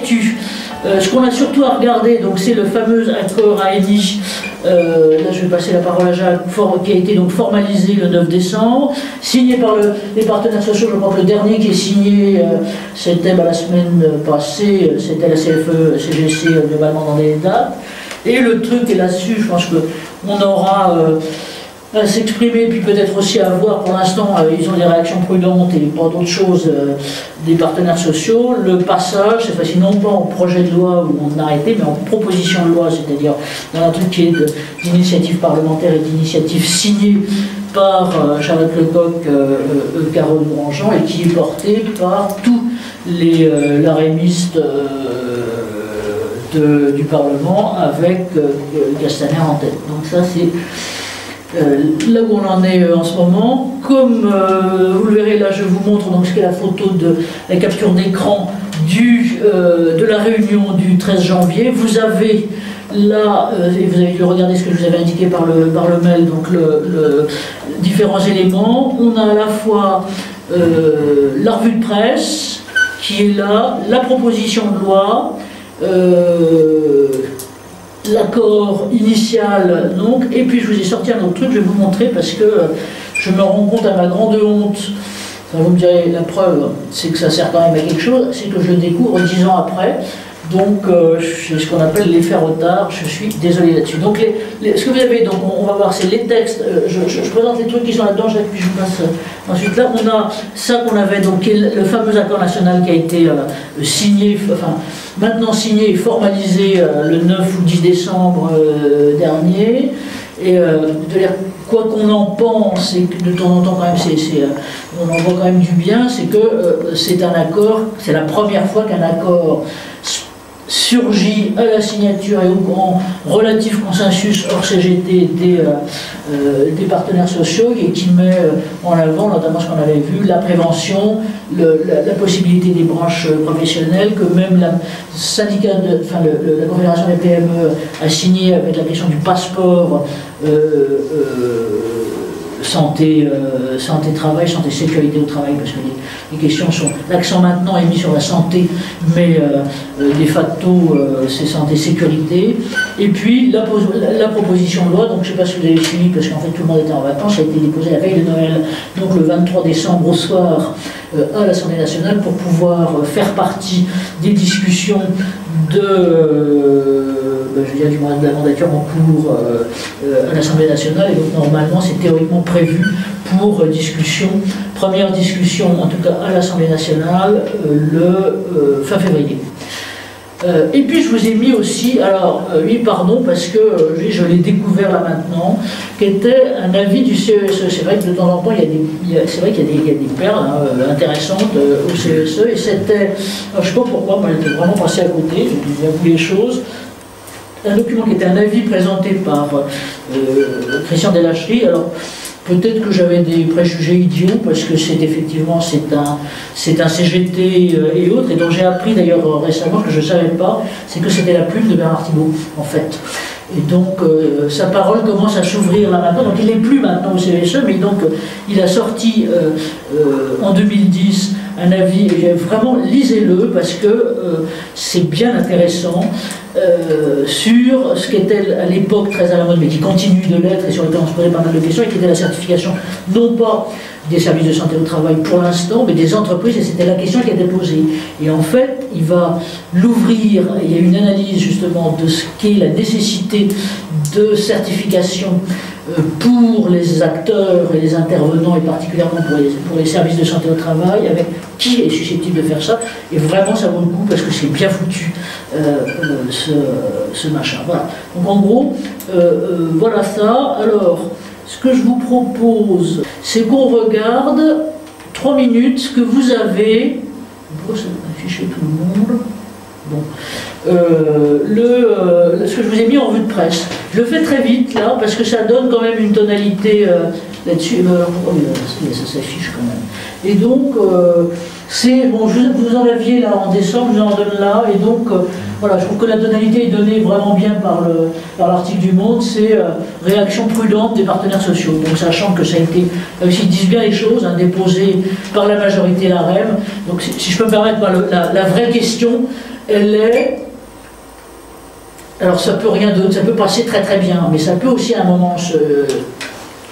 vertu. Ce qu'on a surtout à regarder, donc c'est le fameux accord ANI. Là, je vais passer la parole à Jacques, qui a été donc formalisé le 9 décembre, signé par les partenaires sociaux. Je crois que le dernier qui est signé, c'était la semaine passée, c'était la CFE, CGC, globalement dans les dates. Et le truc est là-dessus, je pense qu'on aura à s'exprimer, puis peut-être aussi à voir, pour l'instant, ils ont des réactions prudentes et pas d'autres choses des partenaires sociaux. Le passage, cette fois-ci, non pas en projet de loi où on a arrêté, mais en proposition de loi, c'est-à-dire dans un truc qui est d'initiative parlementaire et d'initiative signée par Charlotte Lecoq, Carole Grandjean, et qui est portée par tous les larémistes du Parlement, avec Castaner en tête. Donc ça, c'est là où on en est en ce moment. Comme vous le verrez là, je vous montre donc ce qu'est la photo de la capture d'écran de la réunion du 13 janvier. Vous avez là, et vous avez dû regarder ce que je vous avais indiqué par le mail, donc différents éléments. On a à la fois la revue de presse qui est là, la proposition de loi, l'accord initial, donc, et puis je vous ai sorti un autre truc, je vais vous montrer parce que je me rends compte à ma grande honte, vous me direz la preuve, c'est que ça sert quand même à quelque chose, c'est que je le découvre 10 ans après, donc c'est ce qu'on appelle l'effet retard, je suis désolé là-dessus. Donc ce que vous avez, donc on va voir, c'est les textes, je présente les trucs qui sont là-dedans, puis je passe ensuite là, on a ça qu'on avait, donc le fameux accord national qui a été signé, enfin maintenant signé et formalisé le 9 ou 10 décembre dernier, et quoi qu'on en pense, et que de temps en temps quand même on en voit quand même du bien, c'est que c'est un accord, c'est la première fois qu'un accord surgit à la signature et au grand relatif consensus hors CGT des partenaires sociaux et qui met en avant, notamment ce qu'on avait vu, la prévention, la possibilité des branches professionnelles, que même la syndicat, la Confédération des PME a signé avec la question du passeport santé, travail, santé, sécurité au travail, parce que les questions sont... L'accent maintenant est mis sur la santé, mais de facto, c'est santé, sécurité. Et puis, la proposition de loi, donc je ne sais pas si vous avez suivi, parce qu'en fait tout le monde était en vacances, a été déposée la veille de Noël, donc le 23 décembre au soir, à l'Assemblée nationale, pour pouvoir faire partie des discussions de la mandature en cours à l'Assemblée nationale, et donc normalement c'est théoriquement prévu pour discussion, première discussion en tout cas à l'Assemblée nationale le fin février. Et puis je vous ai mis aussi, alors oui pardon parce que je l'ai découvert là maintenant, qui était un avis du CESE. C'est vrai que de temps en temps c'est vrai qu'il y a des perles intéressantes au CESE, et c'était, je ne sais pas pourquoi, moi j'étais vraiment passé à côté, je disais à vous les choses. Un document qui était un avis présenté par Christian Delachery. Alors peut-être que j'avais des préjugés idiots, parce que c'est effectivement c'est un CGT et autres, et dont j'ai appris d'ailleurs récemment, que je ne savais pas, c'est que c'était la plume de Bernard Thibault en fait. Et donc sa parole commence à s'ouvrir là maintenant, donc il n'est plus maintenant au CESE, mais donc il a sorti en 2010 un avis, et vraiment lisez-le parce que c'est bien intéressant, sur ce qu'était à l'époque très à la mode, mais qui continue de l'être et sur lequel on se posait pas mal de questions, et qui était la certification, non pas des services de santé au travail pour l'instant, mais des entreprises, et c'était la question qui était posée. Et en fait, il va l'ouvrir, il y a une analyse justement de ce qu'est la nécessité de certification pour les acteurs et les intervenants, et particulièrement pour les services de santé au travail, avec qui est susceptible de faire ça, et vraiment ça vaut le coup parce que c'est bien foutu ce machin. Voilà. Donc en gros, voilà ça. Alors, ce que je vous propose, c'est qu'on regarde 3 minutes ce que vous avez. Pourquoi ça afficher tout le monde? Bon. Ce que je vous ai mis en revue de presse. Je le fais très vite là, parce que ça donne quand même une tonalité là-dessus. Ça s'affiche quand même. Et donc, c'est bon, vous en aviez là en décembre, je vous en donne là, et donc voilà, je trouve que la tonalité est donnée vraiment bien par l'article du Monde, c'est réaction prudente des partenaires sociaux. Donc sachant que ça a été, ils disent bien les choses, déposé par la majorité LAREM. Donc si je peux me permettre, la vraie question, elle est... Alors ça peut rien d'autre, ça peut passer très très bien, mais ça peut aussi à un moment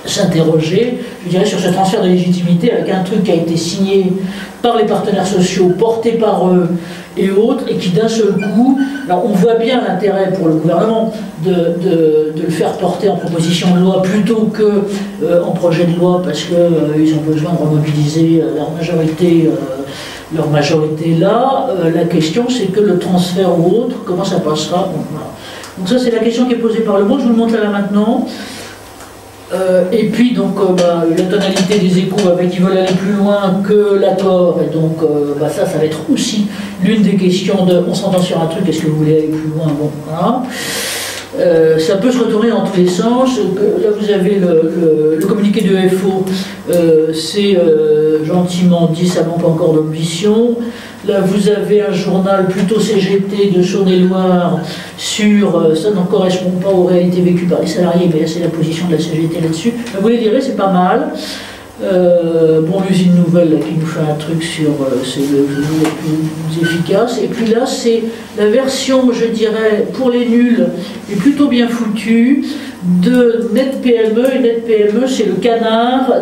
s'interroger, je dirais, sur ce transfert de légitimité avec un truc qui a été signé par les partenaires sociaux, porté par eux et autres, et qui d'un seul coup, alors on voit bien l'intérêt pour le gouvernement de le faire porter en proposition de loi plutôt que en projet de loi, parce qu'ils ont besoin de remobiliser leur majorité là. La question c'est que le transfert ou autre, comment ça passera, bon, voilà. Donc ça c'est la question qui est posée par le monde, je vous le montre là maintenant. Et puis donc la tonalité des Échos avec ils veulent aller plus loin que l'accord, et donc ça va être aussi l'une des questions de on s'entend sur un truc, est-ce que vous voulez aller plus loin, bon voilà. Ça peut se retourner dans tous les sens. Là vous avez le communiqué de FO, c'est gentiment dit, ça manque encore d'ambition. Là vous avez un journal plutôt CGT de Saône-et-Loire sur, ça ne correspond pas aux réalités vécues par les salariés, mais c'est la position de la CGT là-dessus. Vous les lirez, c'est pas mal. Bon, l'usine nouvelle là, qui nous fait un truc sur c'est le plus efficace, et puis là c'est la version, je dirais, pour les nuls et plutôt bien foutue de Net PME, et Net PME c'est le canard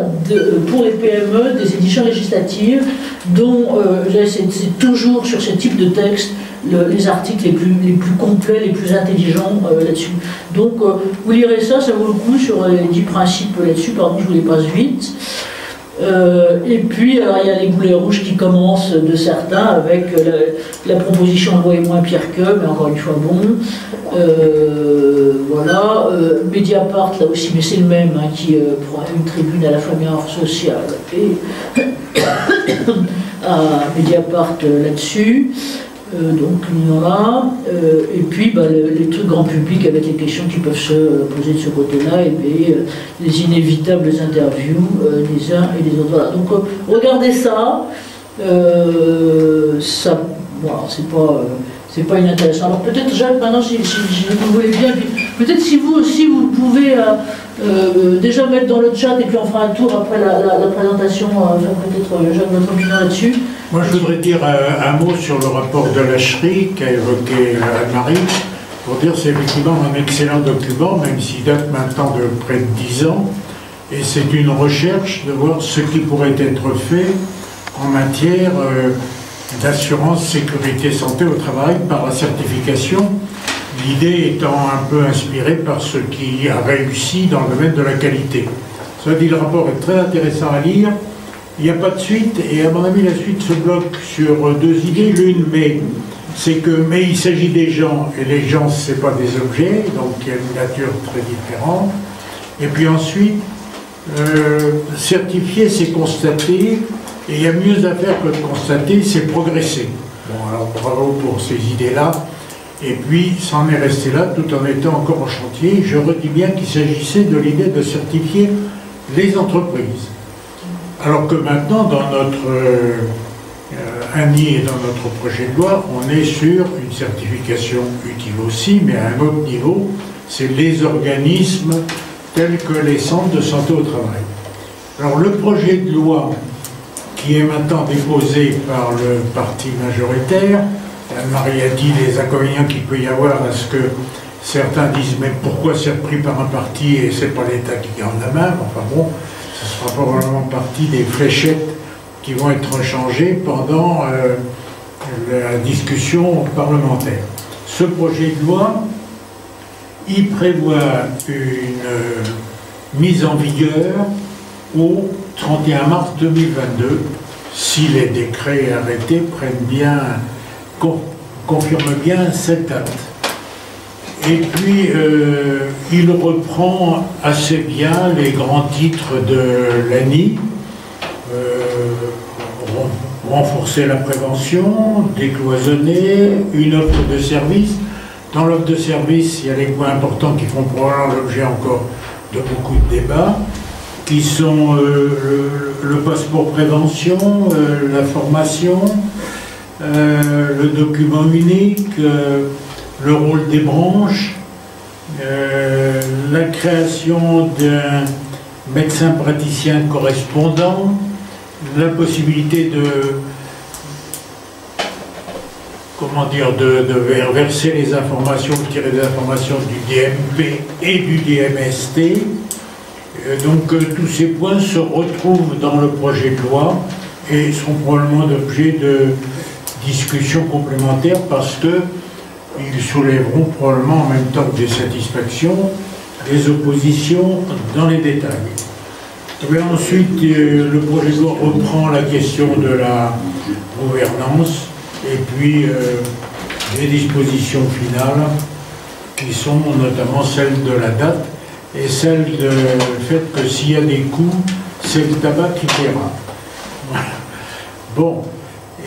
pour les PME des éditions législatives, dont c'est toujours sur ce type de texte les articles les plus complets, les plus intelligents là-dessus. Donc vous lirez ça, ça vaut le coup sur les 10 principes là-dessus, pardon je vous les passe vite. Et puis alors il y a les boulets rouges qui commencent de certains avec la proposition de loi est moins pire que, mais encore une fois bon. Voilà, Mediapart là aussi, mais c'est le même hein, qui prend une tribune à la fois bien sociale et à Mediapart là-dessus. Donc voilà, et puis les trucs grand public avec les questions qui peuvent se poser de ce côté-là, et puis les inévitables interviews des uns et des autres. Voilà, donc regardez ça, voilà, c'est pas inintéressant. Alors peut-être Jacques, maintenant si vous voulez bien, peut-être si vous aussi vous pouvez déjà mettre dans le chat, et puis on fera un tour après la présentation, peut-être Jacques votre opinion là-dessus. Moi je voudrais dire un mot sur le rapport de l'Acherie qu'a évoqué Anne-Marie, pour dire que c'est effectivement un excellent document, même s'il date maintenant de près de 10 ans, et c'est une recherche de voir ce qui pourrait être fait en matière d'assurance sécurité santé au travail par la certification, l'idée étant un peu inspirée par ce qui a réussi dans le domaine de la qualité. Cela dit, le rapport est très intéressant à lire. Il n'y a pas de suite, et à mon avis la suite se bloque sur deux idées. L'une, mais il s'agit des gens, et les gens c'est pas des objets, donc il y a une nature très différente. Et puis ensuite, certifier c'est constater, et il y a mieux à faire que de constater, c'est progresser. Bon alors bravo pour ces idées-là, et puis c'en est resté là tout en étant encore en chantier. Je redis bien qu'il s'agissait de l'idée de certifier les entreprises. Alors que maintenant, dans notre ANI et dans notre projet de loi, on est sur une certification utile aussi, mais à un autre niveau, c'est les organismes tels que les centres de santé au travail. Alors le projet de loi qui est maintenant déposé par le parti majoritaire, Anne-Marie a dit les inconvénients qu'il peut y avoir à ce que certains disent mais pourquoi c'est repris par un parti et c'est pas l'État qui garde la main, enfin bon, ce sera probablement partie des fléchettes qui vont être changées pendant la discussion parlementaire. Ce projet de loi, il prévoit une mise en vigueur au 31 mars 2022, si les décrets arrêtés confirment bien cette date. Et puis, il reprend assez bien les grands titres de l'ANI, renforcer la prévention, décloisonner, une offre de service. Dans l'offre de service, il y a les points importants qui font probablement l'objet encore de beaucoup de débats, qui sont le passeport prévention, la formation, le document unique, le rôle des branches, la création d'un médecin praticien correspondant, la possibilité de comment dire, de verser les informations, de tirer des informations du DMP et du DMST. Donc tous ces points se retrouvent dans le projet de loi et sont probablement l'objet de discussions complémentaires parce qu'ils soulèveront probablement en même temps que des satisfactions, des oppositions dans les détails. Et ensuite, le projet de loi reprend la question de la gouvernance et puis les dispositions finales qui sont notamment celles de la date et celles du fait que s'il y a des coûts, c'est le tabac qui paiera. Voilà. Bon,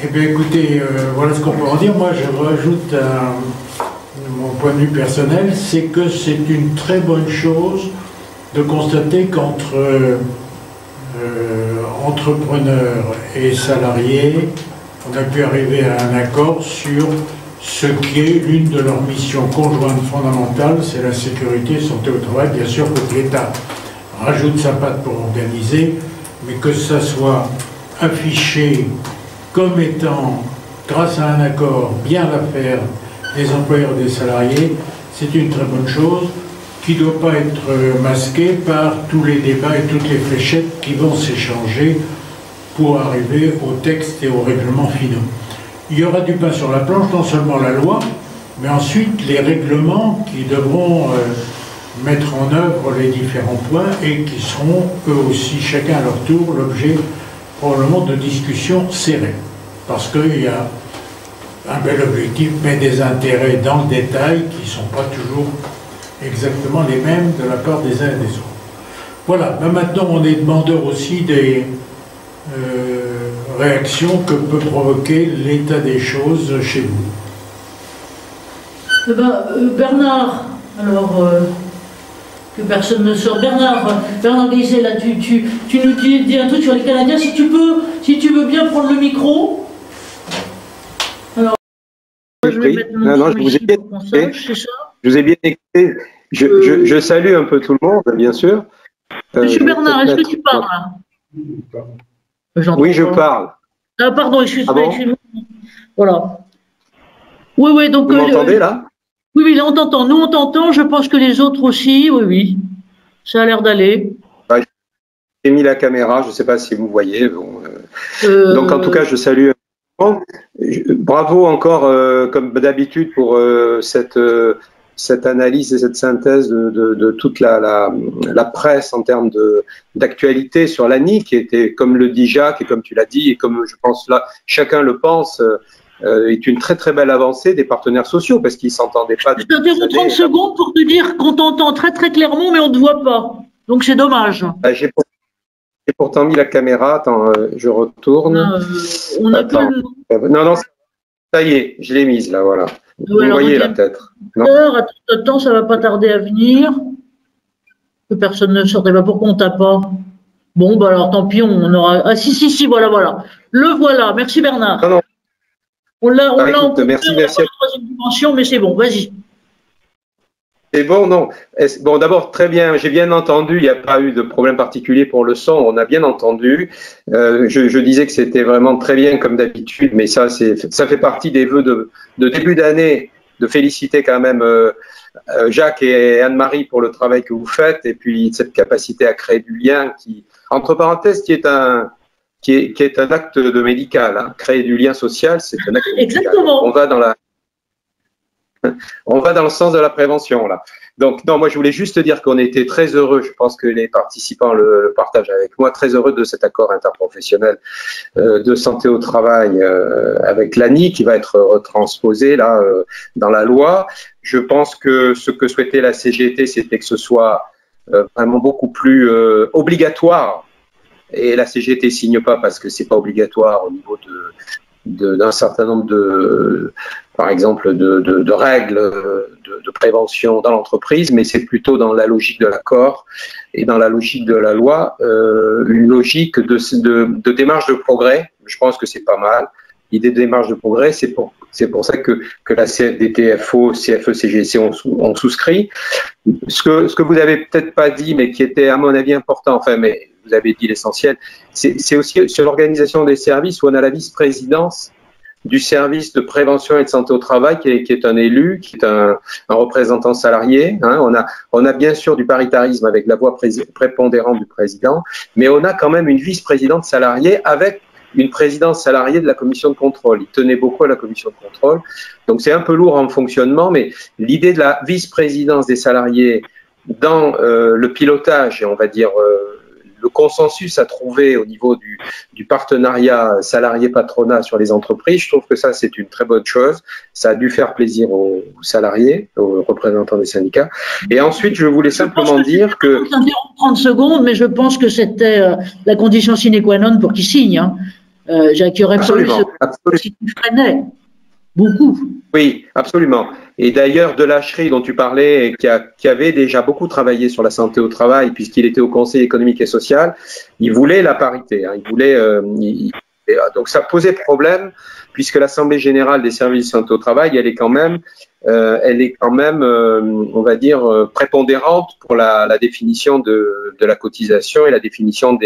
eh bien écoutez, voilà ce qu'on peut en dire. Moi je rajoute mon point de vue personnel, c'est que c'est une très bonne chose de constater qu'entre entrepreneurs et salariés, on a pu arriver à un accord sur ce qui est l'une de leurs missions conjointes fondamentales, c'est la sécurité et santé au travail. Bien sûr, faut que l'État rajoute sa patte pour organiser, mais que ça soit affiché comme étant, grâce à un accord, bien l'affaire des employeurs et des salariés, c'est une très bonne chose qui ne doit pas être masquée par tous les débats et toutes les fléchettes qui vont s'échanger pour arriver aux textes et aux règlements finaux. Il y aura du pain sur la planche, non seulement la loi, mais ensuite les règlements qui devront mettre en œuvre les différents points et qui seront eux aussi, chacun à leur tour, l'objet probablement de discussions serrées. Parce qu'il y a un bel objectif, mais des intérêts dans le détail qui ne sont pas toujours exactement les mêmes de la part des uns et des autres. Voilà, ben maintenant on est demandeur aussi des réactions que peut provoquer l'état des choses chez vous. Bernard, alors que personne ne sort. Bernard Guisset, là, tu nous dis un truc sur les Canadiens, si tu veux bien prendre le micro. Alors, je vais mettre mon non, je vous ai bien écouté. Je vous ai bien écouté. Je salue un peu tout le monde, bien sûr. Monsieur Bernard, est-ce que tu parles là? Oui, je parle. Ah, pardon, excuse-moi. Ah bon? Voilà. Oui, donc. Vous m'entendez là? Oui, là on t'entend. Nous on t'entend, je pense que les autres aussi, oui. Ça a l'air d'aller. Ouais, j'ai mis la caméra, je ne sais pas si vous voyez. Bon, donc en tout cas, je salue. Bravo encore, comme d'habitude, pour cette analyse et cette synthèse de toute la presse en termes d'actualité sur l'ANI, qui était, comme le dit Jacques, et comme tu l'as dit, et comme je pense là, chacun le pense, est une très très belle avancée des partenaires sociaux, parce qu'ils ne s'entendaient pas. Je t'interromps 30 secondes pour te dire qu'on t'entend très très clairement, mais on ne te voit pas. Donc c'est dommage. J'ai pourtant mis la caméra. Attends, je retourne. On a pas. Non, ça y est, je l'ai mise là, voilà. Vous me voyez là peut-être. Attends, ça ne va pas tarder à venir. Que personne ne sortait. Pourquoi on t'a pas? Bon, bah alors tant pis, on aura. Ah si, voilà. Le voilà. Merci Bernard. Non. On l'a en merci. troisième dimension, mais c'est bon, vas-y. C'est bon, non. Bon, d'abord, très bien, j'ai bien entendu, il n'y a pas eu de problème particulier pour le son, on a bien entendu. Je disais que c'était vraiment très bien comme d'habitude, mais ça fait partie des vœux de début d'année, de féliciter quand même Jacques et Anne-Marie pour le travail que vous faites, et puis cette capacité à créer du lien qui, entre parenthèses, qui est un acte de médical. Hein. Créer du lien social, c'est un acte médical. Exactement. On va dans le sens de la prévention, là. Donc, non, moi, je voulais juste dire qu'on était très heureux, je pense que les participants le partagent avec moi, très heureux de cet accord interprofessionnel de santé au travail avec l'ANI qui va être retransposé, là, dans la loi. Je pense que ce que souhaitait la CGT, c'était que ce soit vraiment beaucoup plus obligatoire. Et la CGT signe pas parce que c'est pas obligatoire au niveau d'un certain nombre par exemple, de règles de prévention dans l'entreprise, mais c'est plutôt dans la logique de l'accord et dans la logique de la loi, une logique de démarche de progrès. Je pense que c'est pas mal. L'idée de démarche de progrès, c'est pour ça que la CFDT, FO, CFE, CGC ont souscrit. Ce que vous avez peut-être pas dit, mais qui était à mon avis important, enfin, mais vous avez dit l'essentiel, c'est aussi sur l'organisation des services où on a la vice-présidence du service de prévention et de santé au travail, qui est un élu, qui est un représentant salarié. Hein. On a bien sûr du paritarisme avec la voix prépondérante du président, mais on a quand même une vice-présidente salariée avec une présidence salariée de la commission de contrôle. Il tenait beaucoup à la commission de contrôle. Donc c'est un peu lourd en fonctionnement, mais l'idée de la vice-présidence des salariés dans le pilotage, et on va dire le consensus à trouver au niveau du partenariat salarié-patronat sur les entreprises, je trouve que ça c'est une très bonne chose. Ça a dû faire plaisir aux salariés, aux représentants des syndicats. Et ensuite, je voulais simplement dire que... 30 secondes, mais je pense que c'était la condition sine qua non pour qu'ils signent. Hein. Jacques, il y aurait absolument. si tu freinais. Beaucoup. Oui, absolument. Et d'ailleurs, de Lachery, dont tu parlais, qui avait déjà beaucoup travaillé sur la santé au travail, puisqu'il était au Conseil économique et social, il voulait la parité. Hein, il voulait, donc ça posait problème, puisque l'Assemblée générale des services de santé au travail, elle est quand même, on va dire, prépondérante pour la définition de la cotisation et la définition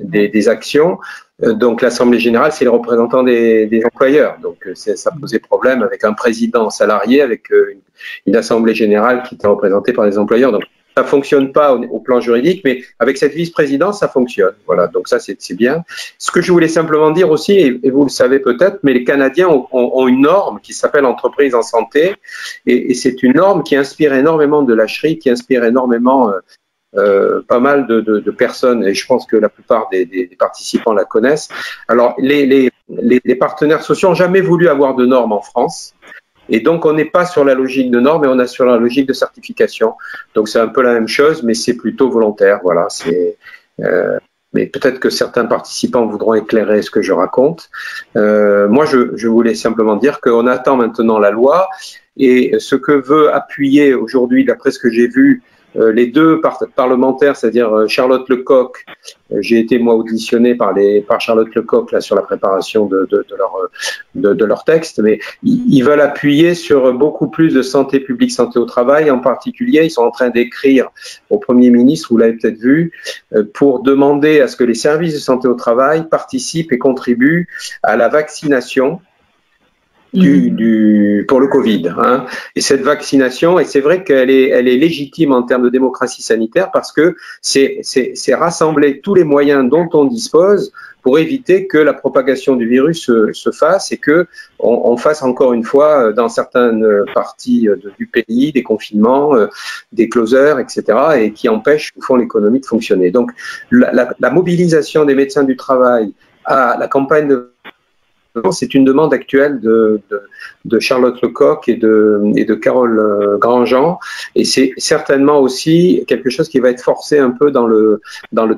des actions. Donc l'Assemblée générale, c'est le représentant des employeurs. Donc ça posait problème avec un président salarié, avec une Assemblée générale qui était représentée par les employeurs. Donc ça fonctionne pas au plan juridique, mais avec cette vice-présidence, ça fonctionne. Voilà, donc ça c'est bien. Ce que je voulais simplement dire aussi, et vous le savez peut-être, mais les Canadiens ont une norme qui s'appelle Entreprise en santé, et c'est une norme qui inspire énormément de Lachery, qui inspire énormément pas mal de personnes, et je pense que la plupart des participants la connaissent. Alors, les partenaires sociaux n'ont jamais voulu avoir de normes en France, et donc on n'est pas sur la logique de normes, mais on est sur la logique de certification. Donc c'est un peu la même chose, mais c'est plutôt volontaire. Voilà, mais peut-être que certains participants voudront éclairer ce que je raconte. Moi, je voulais simplement dire qu'on attend maintenant la loi, et ce que veut appuyer aujourd'hui, d'après ce que j'ai vu, les deux parlementaires, c'est-à-dire Charlotte Lecoq, j'ai été moi auditionné par Charlotte Lecoq là sur la préparation de leur texte, mais ils veulent appuyer sur beaucoup plus de santé publique, santé au travail. En particulier, ils sont en train d'écrire au Premier ministre, vous l'avez peut-être vu, pour demander à ce que les services de santé au travail participent et contribuent à la vaccination pour le Covid. Hein. Et cette vaccination, et c'est vrai qu'elle est légitime en termes de démocratie sanitaire, parce que c'est rassembler tous les moyens dont on dispose pour éviter que la propagation du virus se fasse, et que on fasse encore une fois dans certaines parties du pays des confinements, des closures, etc., et qui empêchent au fond l'économie de fonctionner. Donc la mobilisation des médecins du travail à la campagne de c'est une demande actuelle de Charlotte Lecoq et de Carole Grandjean, et c'est certainement aussi quelque chose qui va être forcé un peu dans le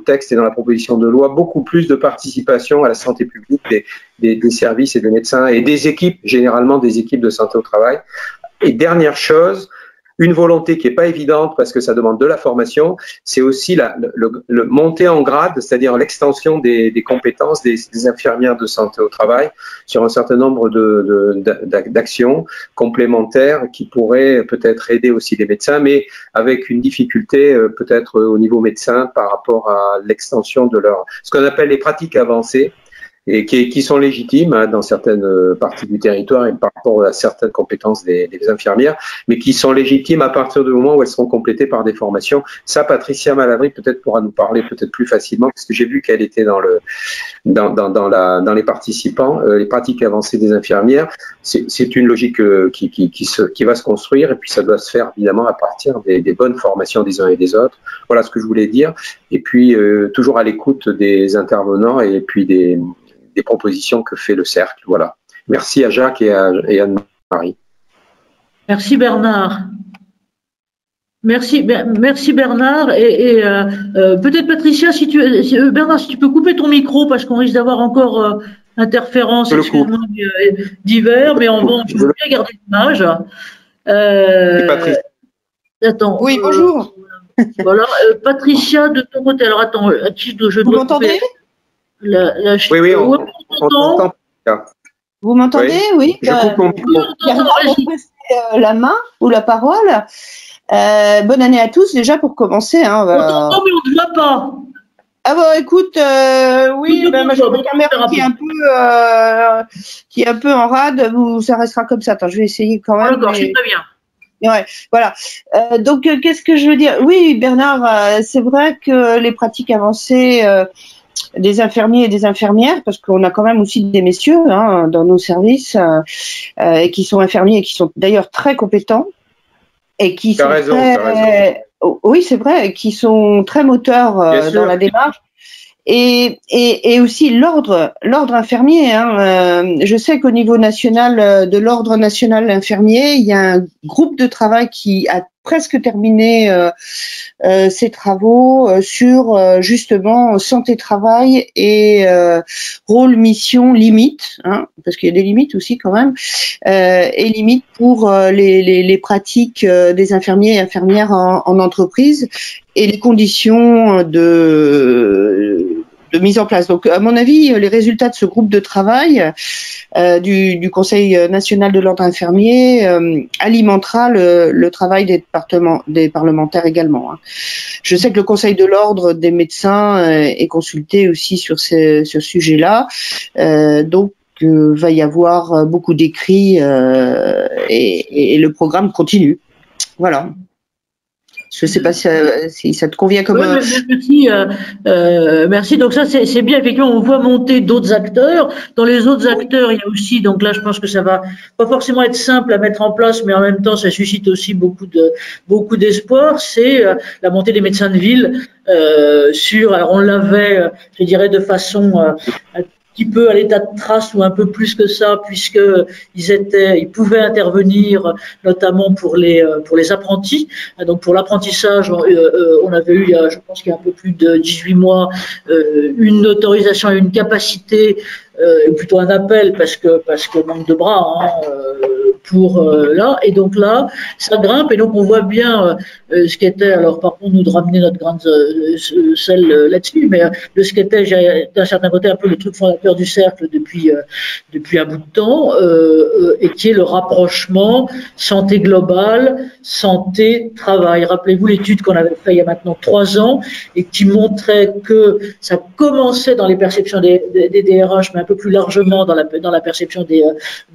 texte et dans la proposition de loi, beaucoup plus de participation à la santé publique des services et des médecins et des équipes, généralement des équipes de santé au travail. Et dernière chose, une volonté qui n'est pas évidente parce que ça demande de la formation, c'est aussi le monter en grade, c'est-à-dire l'extension des compétences des infirmières de santé au travail sur un certain nombre d'actions complémentaires qui pourraient peut-être aider aussi les médecins, mais avec une difficulté peut-être au niveau médecin par rapport à l'extension de ce qu'on appelle les pratiques avancées, et qui sont légitimes dans certaines parties du territoire et par rapport à certaines compétences des infirmières, mais qui sont légitimes à partir du moment où elles seront complétées par des formations. Ça, Patricia Malavry peut-être pourra nous parler peut-être plus facilement, parce que j'ai vu qu'elle était dans les participants, les pratiques avancées des infirmières. C'est une logique qui va se construire, et puis ça doit se faire évidemment à partir des bonnes formations des uns et des autres. Voilà ce que je voulais dire. Et puis toujours à l'écoute des intervenants et puis des propositions que fait le Cercle. Voilà. Merci à Jacques et à Anne-Marie. Merci Bernard. Merci Bernard. Et peut-être Patricia, Bernard, si tu peux couper ton micro, parce qu'on risque d'avoir encore interférences divers, mais on va bien garder l'image. Attends. Oui, bonjour. Voilà, Patricia, de ton côté. Alors attends, vous m'entendez? Oui, on t'entend. Vous m'entendez? Oui. La main ou la parole. Bonne année à tous déjà pour commencer. Hein, on t'entend mais on ne te voit pas. Ah bon, écoute, oui, ben, moi j'ai ma caméra qui est un peu en rade, ça restera comme ça. Attends, je vais essayer quand même. D'accord, c'est très bien. Ouais, voilà. Donc, qu'est-ce que je veux dire? Oui, Bernard, c'est vrai que les pratiques avancées des infirmiers et des infirmières, parce qu'on a quand même aussi des messieurs dans nos services et qui sont infirmiers et qui sont d'ailleurs très compétents et qui sont raison. oui, c'est vrai, qui sont très moteurs dans la démarche. Et aussi l'ordre infirmier. Je sais qu'au niveau national de l'ordre national infirmier, il y a un groupe de travail qui a presque terminé ses travaux sur justement santé travail et rôle mission limite, parce qu'il y a des limites aussi quand même, et limites pour les pratiques des infirmiers et infirmières en entreprise et les conditions de mise en place. Donc, à mon avis, les résultats de ce groupe de travail du Conseil national de l'ordre infirmier alimentera le travail des parlementaires également. Je sais que le Conseil de l'ordre des médecins est consulté aussi sur ce sujet-là. Donc, va y avoir beaucoup d'écrits et le programme continue. Voilà. Je ne sais pas si ça te convient comme... Oui, merci. Donc ça, c'est bien. Effectivement, on voit monter d'autres acteurs. Dans les autres acteurs, il y a aussi, donc là, je pense que ça va pas forcément être simple à mettre en place, mais en même temps, ça suscite aussi beaucoup d'espoir. C'est la montée des médecins de ville alors on l'avait, je dirais, de façon petit peu à l'état de trace ou un peu plus que ça, puisque ils pouvaient intervenir notamment pour les apprentis. Donc pour l'apprentissage, on avait eu, je pense qu'il y a un peu plus de 18 mois, une autorisation et une capacité, plutôt un appel parce que manque de bras pour là. Et donc là, ça grimpe et donc on voit bien ce qu'était. Alors par contre, nous de ramener notre grain de sel là-dessus, mais de ce qu'était d'un certain côté un peu le truc fondateur du cercle depuis un bout de temps, et qui est le rapprochement santé globale, santé travail. Rappelez-vous l'étude qu'on avait faite il y a maintenant 3 ans et qui montrait que ça commençait dans les perceptions des DRH, mais un peu plus largement dans la perception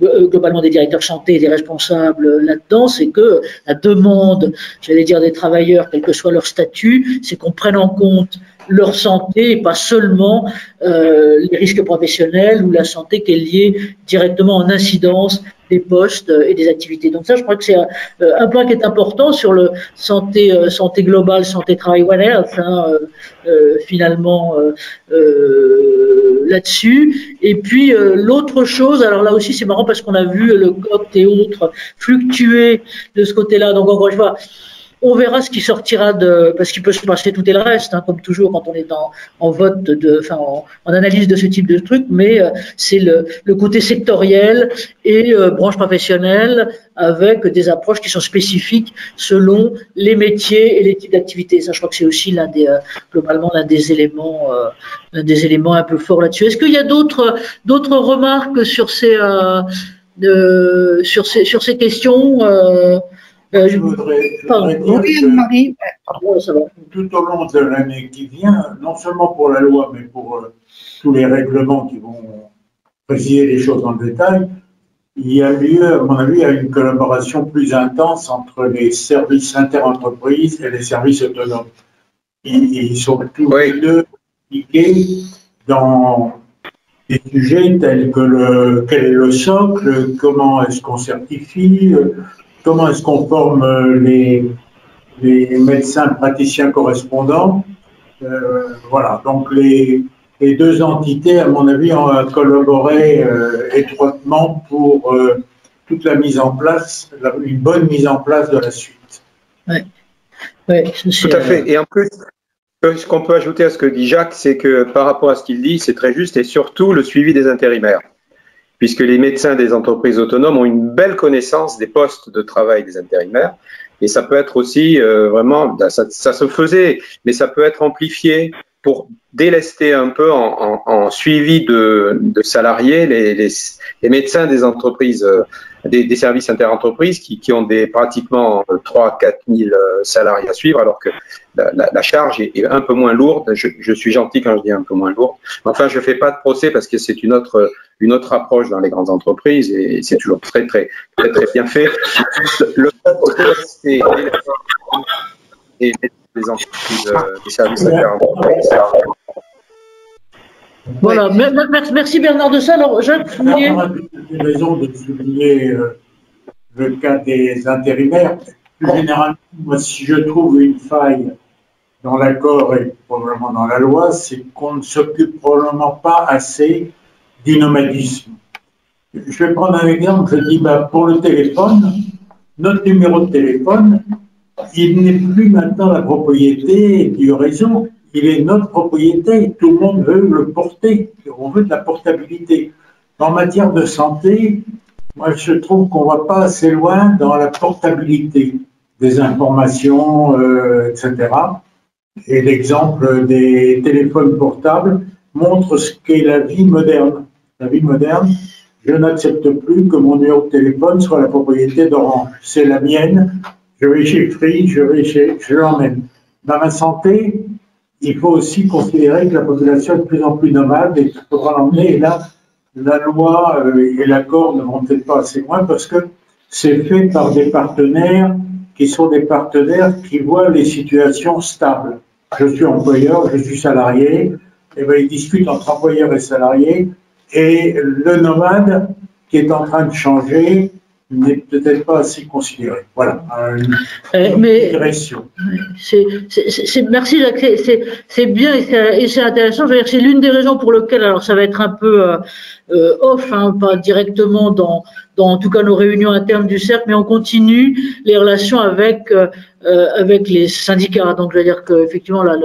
globalement des directeurs santé et des responsables là-dedans, c'est que la demande, j'allais dire, des travailleurs, quel que soit leur statut, c'est qu'on prenne en compte leur santé et pas seulement les risques professionnels ou la santé qui est liée directement en incidence des postes et des activités. Donc ça, je crois que c'est un point qui est important sur le santé globale, santé travail, One Health, finalement là-dessus. Et puis l'autre chose, alors là aussi c'est marrant parce qu'on a vu le COPT et autres fluctuer de ce côté-là. Donc encore une fois, on verra ce qui sortira parce qu'il peut se passer tout et le reste, comme toujours quand on est en vote, en analyse de ce type de truc, mais c'est le côté sectoriel et branche professionnelle avec des approches qui sont spécifiques selon les métiers et les types d'activités. Ça, je crois que c'est aussi globalement l'un des éléments un peu forts là-dessus. Est-ce qu'il y a d'autres remarques sur ces questions? Je voudrais dire que tout au long de l'année qui vient, non seulement pour la loi, mais pour tous les règlements qui vont préciser les choses dans le détail, il y a lieu, à mon avis, à une collaboration plus intense entre les services interentreprises et les services autonomes. Ils sont tous les deux impliqués dans des sujets tels que quel est le socle, comment est-ce qu'on certifie, comment est-ce qu'on forme les médecins praticiens correspondants. Voilà, donc les deux entités, à mon avis, ont collaboré étroitement pour toute la mise en place, une bonne mise en place de la suite. Oui, tout à fait. Et en plus, ce qu'on peut ajouter à ce que dit Jacques, c'est que par rapport à ce qu'il dit, c'est très juste, et surtout le suivi des intérimaires, puisque les médecins des entreprises autonomes ont une belle connaissance des postes de travail des intérimaires, et ça peut être aussi vraiment, ça se faisait, mais ça peut être amplifié pour délester un peu en suivi de salariés les médecins des entreprises, des services interentreprises qui ont pratiquement 3 à 4 000 salariés à suivre, alors que la charge est un peu moins lourde. Je suis gentil quand je dis un peu moins lourde. Enfin, je ne fais pas de procès parce que c'est une autre approche dans les grandes entreprises et c'est toujours très bien fait. Le fait et les entreprises, des services interentreprises. Voilà, merci Bernard Dessay. Alors, Jacques Fournier. J'ai raison de souligner le cas des intérimaires. Plus généralement, moi, si je trouve une faille dans l'accord et probablement dans la loi, c'est qu'on ne s'occupe probablement pas assez du nomadisme. Je vais prendre un exemple. Je dis, pour le téléphone, notre numéro de téléphone, il n'est plus maintenant la propriété du réseau. Il est notre propriété, tout le monde veut le porter, on veut de la portabilité. En matière de santé, moi je trouve qu'on ne va pas assez loin dans la portabilité des informations, etc. Et l'exemple des téléphones portables montre ce qu'est la vie moderne. La vie moderne, je n'accepte plus que mon numéro de téléphone soit la propriété d'Orange. C'est la mienne, je vais chez Free, je l'emmène. Dans ma santé, il faut aussi considérer que la population est de plus en plus nomade et qu'il faudra l'emmener. Et là, la loi et l'accord ne vont peut-être pas assez loin parce que c'est fait par des partenaires qui sont des partenaires qui voient les situations stables. Je suis employeur, je suis salarié, et bien ils discutent entre employeurs et salariés. Et le nomade qui est en train de changer n'est peut-être pas assez considéré. Voilà, une digression. Merci Jacques, c'est bien et c'est intéressant. Je veux dire, c'est l'une des raisons pour lesquelles, alors ça va être un peu off, hein, pas directement dans en tout cas nos réunions internes du cercle, mais on continue les relations avec les syndicats. Donc je veux dire que effectivement là,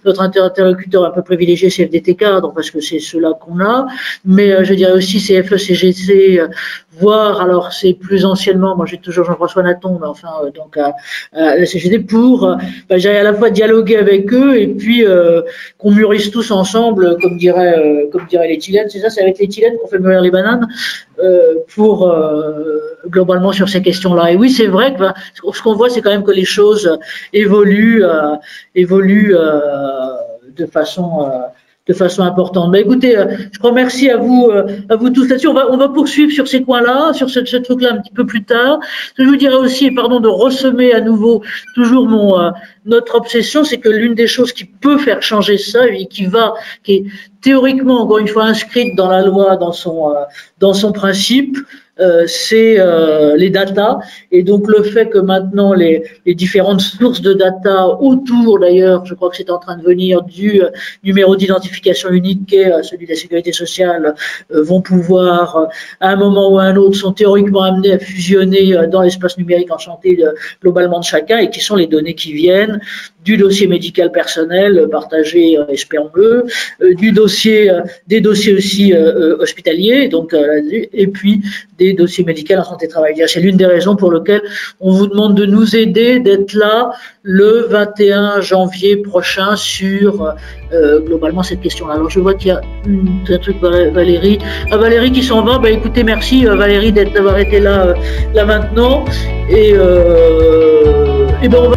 notre interlocuteur un peu privilégié c'est FDT Cadre parce que c'est ceux-là qu'on a, mais je dirais aussi CFE, CGC, voire alors c'est plus anciennement, moi j'ai toujours Jean-François Naton, mais enfin donc à la CGT pour j'allais à la fois dialoguer avec eux et puis qu'on mûrisse tous ensemble, comme diraient les Chiliennes. C'est ça, c'est avec les Chiliennes qu'on fait mûrir les bananes pour globalement sur ces questions-là. Et oui, c'est vrai que ce qu'on voit, c'est quand même que les choses évoluent de façon importante. Mais écoutez, je remercie à vous tous là-dessus. On va poursuivre sur ces coins-là, sur ce truc-là un petit peu plus tard. Ce que je vous dirais aussi, et pardon de ressemer à nouveau toujours notre obsession, c'est que l'une des choses qui peut faire changer ça et qui est théoriquement, encore une fois, inscrite dans la loi, dans son principe, c'est les data, et donc le fait que maintenant les différentes sources de data autour, d'ailleurs, je crois que c'est en train de venir du numéro d'identification unique qui est celui de la sécurité sociale, vont pouvoir à un moment ou à un autre sont théoriquement amenés à fusionner dans l'espace numérique en santé globalement de chacun, et qui sont les données qui viennent du dossier médical personnel partagé, espérons-le, des dossiers aussi hospitaliers, donc et puis des dossiers médicaux en santé travail. C'est l'une des raisons pour lesquelles on vous demande de nous aider, d'être là le 21 janviie prochain sur globalement cette question-là. Alors je vois qu'il y a un truc, Valérie. Valérie qui s'en va. Écoutez, merci Valérie d'avoir été là maintenant. Et on va